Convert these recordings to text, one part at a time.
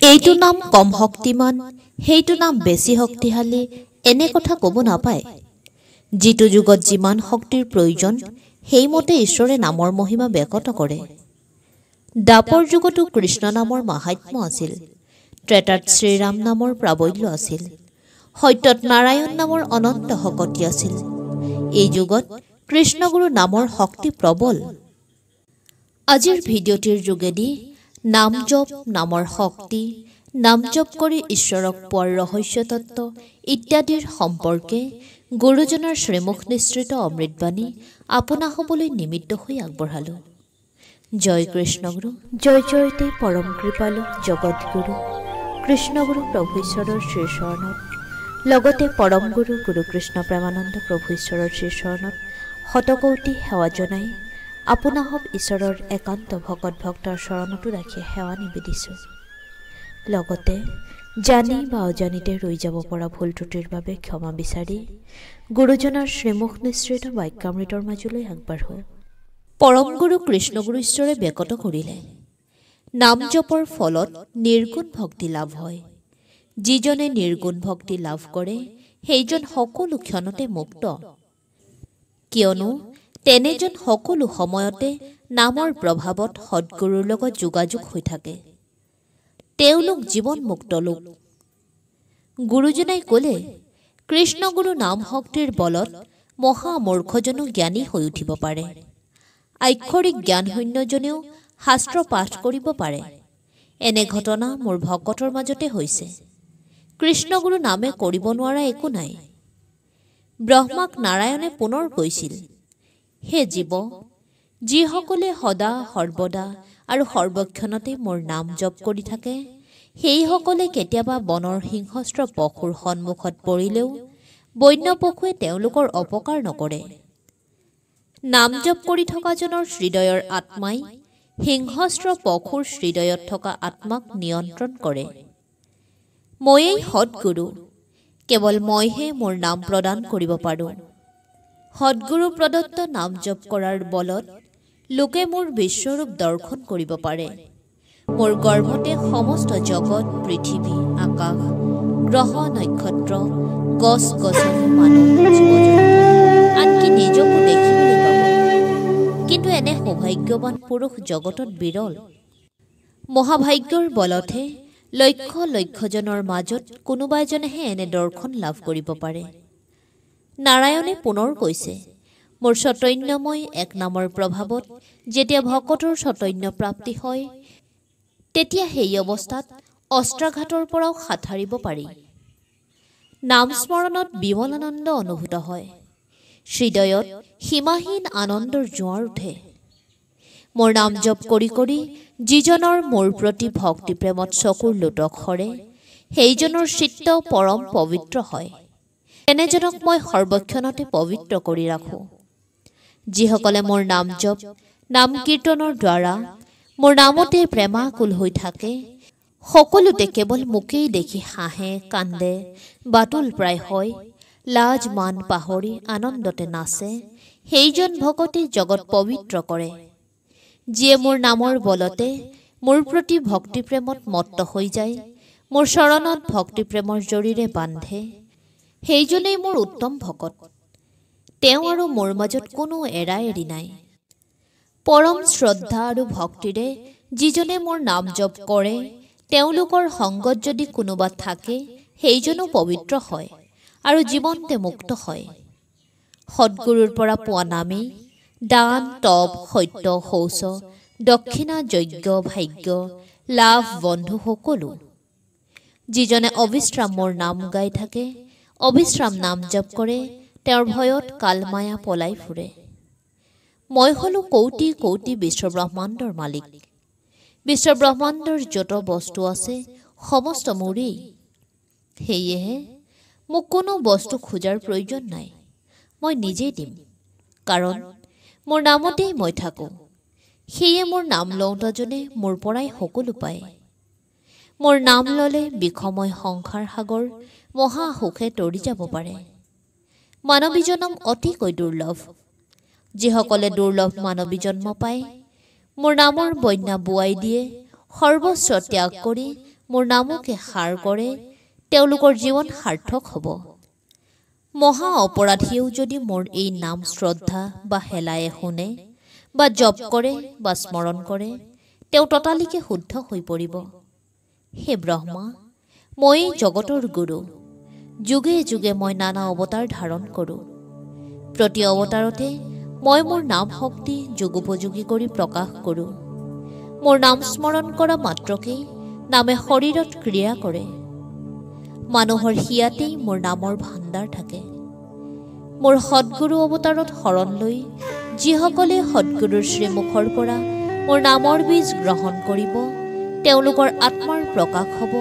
এইটো নাম কম শক্তিমান, সেইটো নাম বেছি শক্তিশালী, এনে কথা ক'ব নাপায়। যিটো যুগত যিমান শক্তিৰ প্ৰয়োজন, সেইমতে ঈশ্বৰে নামৰ মহিমা ব্যক্ত কৰে। দাপৰ যুগতো কৃষ্ণ নামৰ মাহাত্ম্য আছিল। ত্ৰেতাত শ্ৰীৰাম নামৰ প্ৰাবল্য আছিল। সত্যত নাৰায়ণ নামৰ অনন্ত শক্তি আছিল। এই যুগত কৃষ্ণগুৰু নামৰ শক্তি প্ৰবল। আজিৰ ভিডিঅ'টিৰ যোগেদি নাম জপ, নামৰ শক্তি, নাম জপ কৰি ঈশ্বৰক পোৱাৰ ৰহস্য তত্ত্ব ইত্যাদিৰ সম্পৰ্কে গুৰুজনাৰ শ্ৰীমুখ নিঃসৃত অমৃতবাণী আপোনা হ'বলৈ নিমিত্ত হৈ আগবঢ়ালোঁ। জয় কৃষ্ণগুৰু, জয় জয়তে পৰম কৃপালু জগতগুৰু কৃষ্ণগুৰু প্ৰভু ঈশ্বৰৰ শ্ৰীচৰণত, লগতে পৰম গুৰু গুৰুকৃষ্ণ প্ৰেমানন্দ প্ৰভু ঈশ্বৰৰ শ্ৰীচৰণত শতকৌটি সেৱা জনাই আপোনাসৱ ঈশ্বৰৰ একান্ত ভকত ভক্তৰ চৰণতো ৰাখি সেৱা নিবেদিছোঁ। লগতে জানি বা অজানিতে ৰৈ যাব পৰা ভুল ত্ৰুটিৰ বাবে ক্ষমা বিচাৰি গুৰুজনাৰ শ্ৰীমুখ নিঃসৃত বাক্যামৃতৰ মাজলৈ আগবাঢ়ো। পৰম গুৰু কৃষ্ণগুৰু ঈশ্বৰে ব্যক্ত কৰিলে, নাম জপৰ ফলত নিৰ্গুণ ভক্তি লাভ হয়। যিজনে নিৰ্গুণ ভক্তি লাভ কৰে, সেইজন সকলো ক্ষণতে মুক্ত। কিয়নো তেনেজন সকলো সময়তে নামৰ প্ৰভাৱত সৎগুৰুৰ লগত যোগাযোগ হৈ থাকে। তেওঁলোক জীৱন মুক্ত লোক। গুৰুজনাই ক'লে, কৃষ্ণগুৰু নাম শক্তিৰ বলত মহামূৰ্খজনো জ্ঞানী হৈ উঠিব পাৰে। আক্ষৰিক জ্ঞানশূন্যজনেও শাস্ত্ৰ পাঠ কৰিব পাৰে। এনে ঘটনা মোৰ ভকতৰ মাজতে হৈছে। কৃষ্ণগুৰু নামে কৰিব নোৱাৰা একো নাই। ব্ৰহ্মাক নাৰায়ণে পুনৰ কৈছিল, হে জীৱ, যিসকলে সদা সৰ্বদা আৰু সৰ্বক্ষণতে মোৰ নাম জপ কৰি থাকে, সেইসকলে কেতিয়াবা বনৰ সিংহস্ত্ৰ পশুৰ সন্মুখত পৰিলেও বন্য পশুৱে তেওঁলোকৰ অপকাৰ নকৰে। নাম জপ কৰি থকাজনৰ হৃদয়ৰ আত্মাই সিংহস্ত্ৰ পশুৰ হৃদয়ত থকা আত্মাক নিয়ন্ত্ৰণ কৰে। ময়েই সৎগুৰু, কেৱল মইহে মোৰ নাম প্ৰদান কৰিব পাৰোঁ। সৎগুৰু প্ৰদত্ত নাম জপ কৰাৰ বলত লোকে মোৰ বিশ্বৰূপ দৰ্শন কৰিব পাৰে। মোৰ গৰ্ভতে সমস্ত জগত, পৃথিৱী, আকাশ, গ্ৰহ, নক্ষত্ৰ, গছ গছনি, মানুহ, জীৱ-জন্তু, আনকি নিজকো দেখিবলৈ পাব। কিন্তু এনে সৌভাগ্যৱান পুৰুষ জগতত বিৰল। মহাভাগ্যৰ বলতহে লক্ষ লক্ষজনৰ মাজত কোনোবা এজনেহে এনে দৰ্শন লাভ কৰিব পাৰে। নাৰায়ণে পুনৰ কৈছে, মোৰ চৈতন্যময় এক নামৰ প্ৰভাৱত যেতিয়া ভকতৰ চৈতন্য প্ৰাপ্তি হয়, তেতিয়া সেই অৱস্থাত অস্ত্ৰাঘাতৰ পৰাও হাত সাৰিব পাৰি। নাম স্মৰণত বিমল আনন্দ অনুভূত হয়। হৃদয়ত সীমাহীন আনন্দৰ জোৱাৰ উঠে। মোৰ নাম জপ কৰি কৰি যিজনৰ মোৰ প্ৰতি ভক্তি প্ৰেমত চকুৰ লোটক সৰে, সেইজনৰ চিত্ত পৰম পবিত্ৰ হয়। তেনেজনক মই সৰ্বক্ষণতে পবিত্ৰ কৰি ৰাখোঁ। যিসকলে মোৰ নাম জপ, নাম কীৰ্তনৰ দ্বাৰা মোৰ নামতে প্ৰেমাকুল হৈ থাকে, সকলোতে কেৱল মোকেই দেখি হাঁহে, কান্দে, বাতুল প্ৰায় হয়, লাজ মান পাহৰি আনন্দতে নাচে, সেইজন ভকতে জগত পবিত্ৰ কৰে। যিয়ে মোৰ নামৰ বলতে মোৰ প্ৰতি ভক্তি প্ৰেমত মত্ত হৈ যায়, মোৰ চৰণত ভক্তি প্ৰেমৰ জৰীৰে বান্ধে, সেইজনেই মোৰ উত্তম ভকত। তেওঁ আৰু মোৰ মাজত কোনো এৰা এৰি নাই। পৰম শ্ৰদ্ধা আৰু ভক্তিৰে যিজনে মোৰ নাম জপ কৰে, তেওঁলোকৰ সংগত যদি কোনোবা থাকে, সেইজনো পবিত্ৰ হয় আৰু জীৱনতে মুক্ত হয়। সৎগুৰুৰ পৰা পোৱা নামেই দান, তপ, সত্য, শৌচ, দক্ষিণা, যজ্ঞ, ভাগ্য, লাভ, বন্ধু সকলো। যিজনে অবিশ্ৰাম মোৰ নাম গাই থাকে, অবিশ্ৰাম নাম জপ কৰে, তেওঁৰ ভয়ত কালমায়া পলাই ফুৰে। মই হলো কৌটি কৌটি বিশ্বব্ৰহ্মাণ্ডৰ মালিক। বিশ্বব্ৰহ্মাণ্ডৰ যত বস্তু আছে, সমস্ত মোৰেই। সেয়েহে মোক কোনো বস্তু খোজাৰ প্ৰয়োজন নাই, মই নিজেই দিম। কাৰণ মোৰ নামতেই মই থাকোঁ। সেয়ে মোৰ নাম লওঁতাজনে মোৰ পৰাই সকলো পায়। মোৰ নাম ল'লে বিষময় সংসাৰ সাগৰ মহা সুখে তৰি যাব পাৰে। মানৱী জনম অতিকৈ দুৰ্লভ। যিসকলে দুৰ্লভ মানৱী জন্ম পায়, মোৰ নামৰ বন্যা বোৱাই দিয়ে, সৰ্বস্ব ত্যাগ কৰি মোৰ নামকে সাৰ কৰে তেওঁলোকৰ জীৱন সাৰ্থক হ'ব। মহা অপৰাধীয়েও যদি মোৰ এই নাম শ্ৰদ্ধা বা হেলায়ে শুনে বা জপ কৰে বা স্মৰণ কৰে তেওঁ ততালিকে শুদ্ধ হৈ পৰিব। হে ব্ৰহ্মা, মই জগতৰ গুৰু, যুগে যুগে মই নানা অৱতাৰ ধাৰণ কৰোঁ। প্ৰতি অৱতাৰতে মই মোৰ নাম শক্তি যুগোপযোগী কৰি প্ৰকাশ কৰোঁ। মোৰ নাম স্মৰণ কৰা মাত্ৰকেই নামে শৰীৰত ক্ৰিয়া কৰে। মানুহৰ হিয়াতেই মোৰ নামৰ ভাণ্ডাৰ থাকে। মোৰ সৎগুৰু অৱতাৰত শৰণ লৈ যিসকলে সৎগুৰুৰ শ্ৰীমুখৰ পৰা মোৰ নামৰ বীজ গ্ৰহণ কৰিব তেওঁলোকৰ আত্মাৰ প্ৰকাশ হ'ব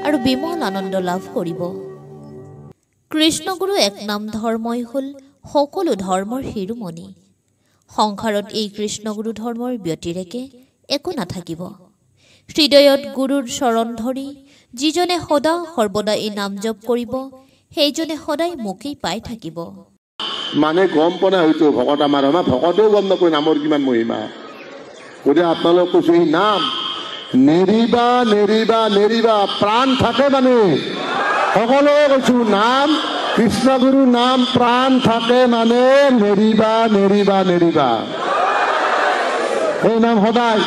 আৰু বিমল আনন্দ লাভ কৰিব। কৃষ্ণগুৰু এক নাম ধৰ্মই হ'ল সকলো ধৰ্মৰ শিৰোমণি। সংসাৰত এই কৃষ্ণগুৰু ধৰ্মৰ ব্যতিৰেকে একো নাথাকিব। হৃদয়ত গুৰুৰ চৰণ ধৰি যিজনে সদা সৰ্বদা এই নাম জপ কৰিব সেইজনে সদায় মোকেই পাই থাকিব। মানে গম পোৱা নাই হয়তো ভকত আমাৰ ভকতেও গম নাপায় নামৰ কিমান মহিমা। গতিকে আপোনালোক কৈছো এই নাম নেৰিবা নেৰিবা নেৰিবা, প্ৰাণ থাকে মানে সকলোৱে কৈছো নাম কৃষ্ণগুৰু নাম প্ৰাণ থাকে মানে নেৰিবা নেৰিবা নেৰিবা। এই নাম সদায়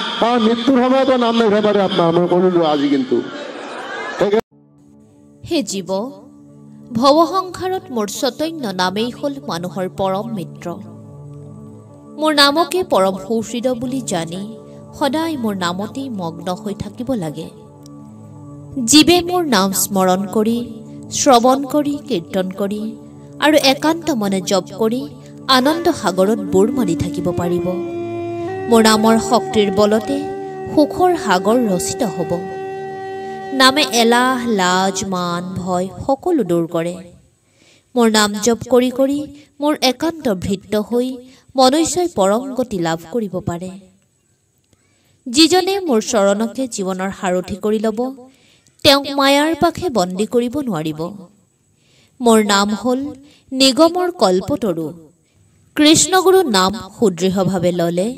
মৃত্যুৰ সময়তো নাম নেৰিব পাৰে আপোনাৰ, মই কৰিলো আজি। কিন্তু হে জীৱ, ভৱসংসাৰত মোৰ চৈতন্য নামেই হ'ল মানুহৰ পৰম মিত্ৰ। মোৰ নামকে পৰম সৌহৃদ বুলি জানি সদায় মোৰ নামতেই মগ্ন হৈ থাকিব লাগে। জীৱে মোৰ নাম স্মৰণ কৰি শ্ৰৱণ কৰি কীৰ্তন কৰি আৰু একান্ত মনে জপ কৰি আনন্দ সাগৰত বুৰ মাৰি থাকিব পাৰিব। মোৰ নামৰ শক্তিৰ বলতে সুখৰ সাগৰ ৰচিত হ'ব। নামে এলাহ লাজ মান ভয় সকলো দূৰ কৰে। মোৰ নাম জপ কৰি কৰি মোৰ একান্ত ভৃত্য হৈ মনুষ্যই পৰম গতি লাভ কৰিব পাৰে। যিজনে মোৰ চৰণকে জীৱনৰ সাৰথি কৰি ল'ব তেওঁক মায়াৰ পাশে বন্দী কৰিব নোৱাৰিব। মোৰ নাম হ'ল নিগমৰ কল্পতৰু। কৃষ্ণগুৰু নাম সুদৃঢ়ভাৱে ল'লে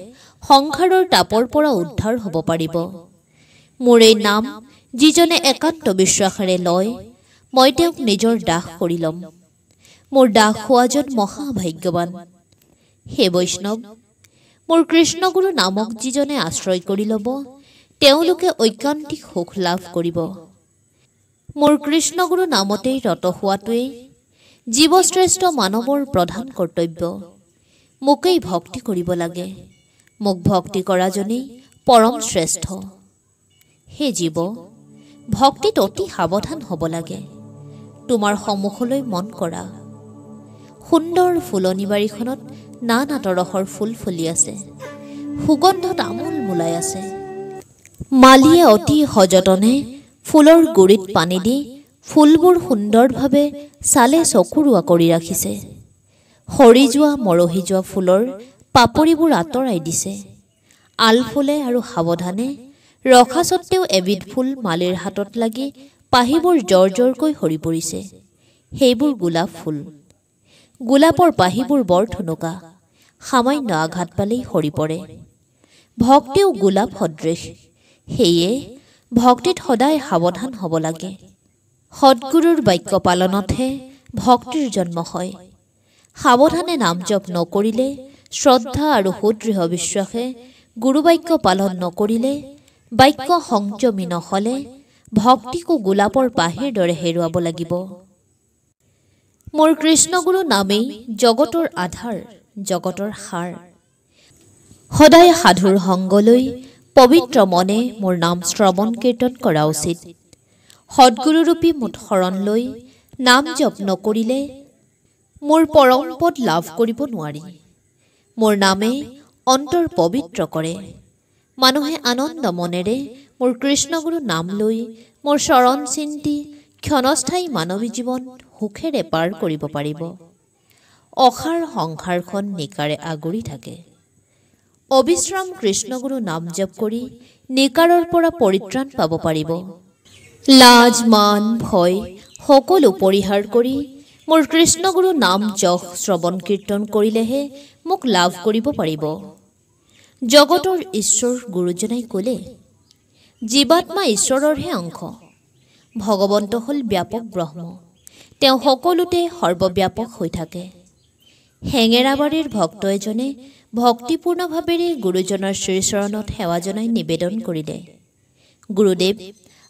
সংসাৰৰ তাপৰ পৰা উদ্ধাৰ হ'ব পাৰিব। মোৰ এই নাম যিজনে একান্ত বিশ্বাসেৰে লয় মই তেওঁক নিজৰ দাস কৰি ল'ম। মোৰ দাস হোৱাজন মহাভাগ্যৱান। হে বৈষ্ণৱ, মোৰ কৃষ্ণগুৰু নামক যিজনে আশ্ৰয় কৰি ল'ব তেওঁলোকে ঐকান্তিক সুখ লাভ কৰিব। মোৰ কৃষ্ণগুৰু নামতেই ৰত হোৱাটোৱেই জীৱশ্ৰেষ্ঠ মানৱৰ প্ৰধান কৰ্তব্য। মোকেই ভক্তি কৰিব লাগে। মোক ভক্তি কৰাজনেই পৰম শ্ৰেষ্ঠ। হে জীৱ, ভক্তিত অতি সাৱধান হ'ব লাগে। তোমাৰ সন্মুখলৈ মন কৰা। সুন্দৰ ফুলনি বাৰীখনত নানা তৰহৰ ফুল ফুলি আছে। সুগন্ধ তামোল মোলাই আছে। মালিয়ে অতি সযতনে ফুলৰ গুৰিত পানী দি ফুলবোৰ সুন্দৰভাৱে চালে চকুৰোৱা কৰি ৰাখিছে। সৰি যোৱা মৰহি যোৱা ফুলৰ পাপৰিবোৰ আঁতৰাই দিছে। আলফুলে আৰু সাৱধানে ৰখা স্বত্তেও এবিধ ফুল মালিৰ হাতত লাগি পাহিবোৰ জৰ জৰকৈ সৰি পৰিছে। সেইবোৰ গোলাপ ফুল। গোলাপৰ পাহিবোৰ বৰ ঠুনুকা, সামান্য আঘাত পালেই সৰি পৰে। ভক্তিও গোলাপ সদৃশ। সেয়ে ভক্তিত সদায় সাৱধান হ'ব লাগে। সৎগুৰুৰ বাক্য পালনতহে ভক্তিৰ জন্ম হয়। সাৱধানে নাম জপ নকৰিলে, শ্ৰদ্ধা আৰু সুদৃঢ় বিশ্বাসে গুৰুবাক্য পালন নকৰিলে, বাক্য সংযমী নহ'লে ভক্তিকো গোলাপৰ পাহিৰ দৰে হেৰুৱাব লাগিব। মোৰ কৃষ্ণগুৰু নামেই জগতৰ আধাৰ, জগতৰ সাৰ। সদায় সাধুৰ সংগ লৈ পবিত্ৰ মনে মোৰ নাম শ্ৰৱণ কীৰ্তন কৰা উচিত। সৎগুৰুৰূপী মুঠ শৰণ লৈ নাম জপ নকৰিলে মোৰ পৰম পদ লাভ কৰিব নোৱাৰি। মোৰ নামে অন্তৰ পবিত্ৰ কৰে। মানুহে আনন্দ মনেৰে মোৰ কৃষ্ণগুৰু নাম লৈ মোৰ চৰণ চিন্তি ক্ষণস্থায়ী মানৱী জীৱন সুখেৰে পাৰ কৰিব পাৰিব। অসাৰ সংসাৰখন নিকাৰে আগুৰি থাকে। অবিশ্ৰাম কৃষ্ণগুৰু নাম জপ কৰি নিকাৰৰ পৰা পৰিত্ৰাণ পাব পাৰিব। লাজ মান ভয় সকলো পৰিহাৰ কৰি মোৰ কৃষ্ণগুৰু নাম যশ শ্ৰৱণ কীৰ্তন কৰিলেহে মোক লাভ কৰিব পাৰিব। জগতৰ ঈশ্বৰ গুৰুজনাই ক'লে জীৱাত্মা ঈশ্বৰৰহে অংশ। ভগৱন্ত হ'ল ব্যাপক ব্ৰহ্ম। তেওঁ সকলোতে সৰ্বব্যাপক হৈ থাকে। হেঙেৰাবাৰীৰ ভক্ত এজনে ভক্তিপূৰ্ণভাৱেৰে গুৰুজনৰ শ্ৰীচৰণত সেৱা জনাই নিবেদন কৰিলে, গুৰুদেৱ,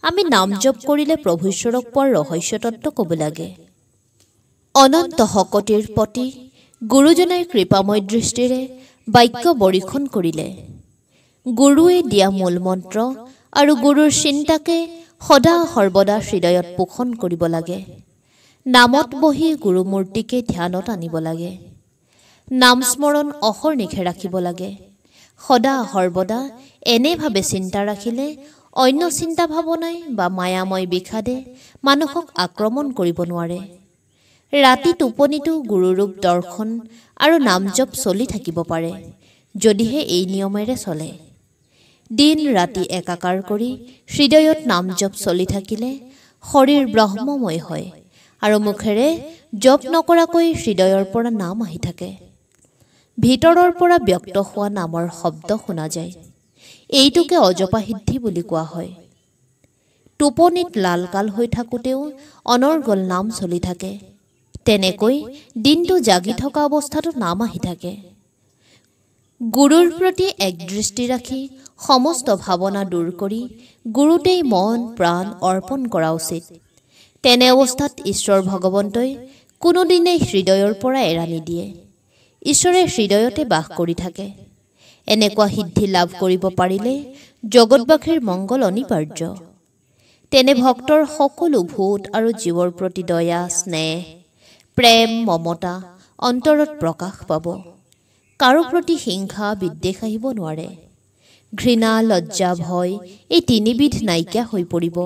আমি নাম জপ কৰিলে প্ৰভু ঈশ্বৰক পোৱাৰ ৰহস্য তত্ত্ব ক'ব লাগে। অনন্ত শকতিৰ প্ৰতি গুৰুজনাই কৃপাময় দৃষ্টিৰে বাক্য বৰিষণ কৰিলে। গুৰুৱে দিয়া মূল মন্ত্ৰ আৰু গুৰুৰ চিন্তাকে সদা সৰ্বদা হৃদয়ত পোষণ কৰিব লাগে। নামত বহি গুৰুমূৰ্তিকে ধ্যানত আনিব লাগে। নাম স্মৰণ অহৰ্নিশে ৰাখিব লাগে। সদা সৰ্বদা এনেভাৱে চিন্তা ৰাখিলে অন্য চিন্তা ভাৱনাই বা মায়াময় বিষাদে মানুহক আক্ৰমণ কৰিব নোৱাৰে। ৰাতি টোপনিতো গুৰুৰূপ দৰ্শন আৰু নাম জপ চলি থাকিব পাৰে, যদিহে এই নিয়মেৰে চলে। দিন ৰাতি একাকাৰ কৰি হৃদয়ত নাম জপ চলি থাকিলে শৰীৰ ব্ৰহ্মময় হয় আৰু মুখেৰে জপ নকৰাকৈ হৃদয়ৰ পৰা নাম আহি থাকে। ভিতৰৰ পৰা ব্যক্ত হোৱা নামৰ শব্দ শুনা যায়। এইটোকে অজপা সিদ্ধি বুলি কোৱা হয়। টোপনিত লালকাল হৈ থাকোঁতেও অনৰ্গল নাম চলি থাকে। তেনেকৈ দিনটো জাগি থকা অৱস্থাতো নাম আহি থাকে। গুৰুৰ প্ৰতি এক দৃষ্টি ৰাখি সমস্ত ভাৱনা দূৰ কৰি গুৰুতেই মন প্ৰাণ অৰ্পণ কৰা উচিত। তেনে অৱস্থাত ঈশ্বৰ ভগৱন্তই কোনোদিনেই হৃদয়ৰ পৰা এৰা নিদিয়ে। ঈশ্বৰে হৃদয়তে বাস কৰি থাকে। এনেকুৱা সিদ্ধি লাভ কৰিব পাৰিলে জগতবাসীৰ মংগল অনিবাৰ্য। তেনে ভক্তৰ সকলো ভূত আৰু জীৱৰ প্ৰতি দয়া, স্নেহ, প্ৰেম, মমতা অন্তৰত প্ৰকাশ পাব। কাৰো প্ৰতি হিংসা বিদ্বেষ আহিব নোৱাৰে। ঘৃণা, লজ্জা, ভয় এই তিনিবিধ নাইকিয়া হৈ পৰিব।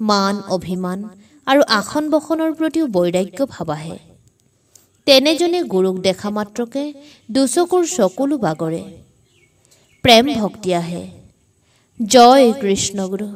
মান, অভিমান আৰু আসন বসনৰ প্ৰতিও বৈৰাগ্য ভাৱ আহে। তেনেজনে গুৰুক দেখা মাত্ৰকে দুচকুৰ চকুলো বাগৰে। প্ৰেম ভক্তি আহে। জয় কৃষ্ণ গুৰু।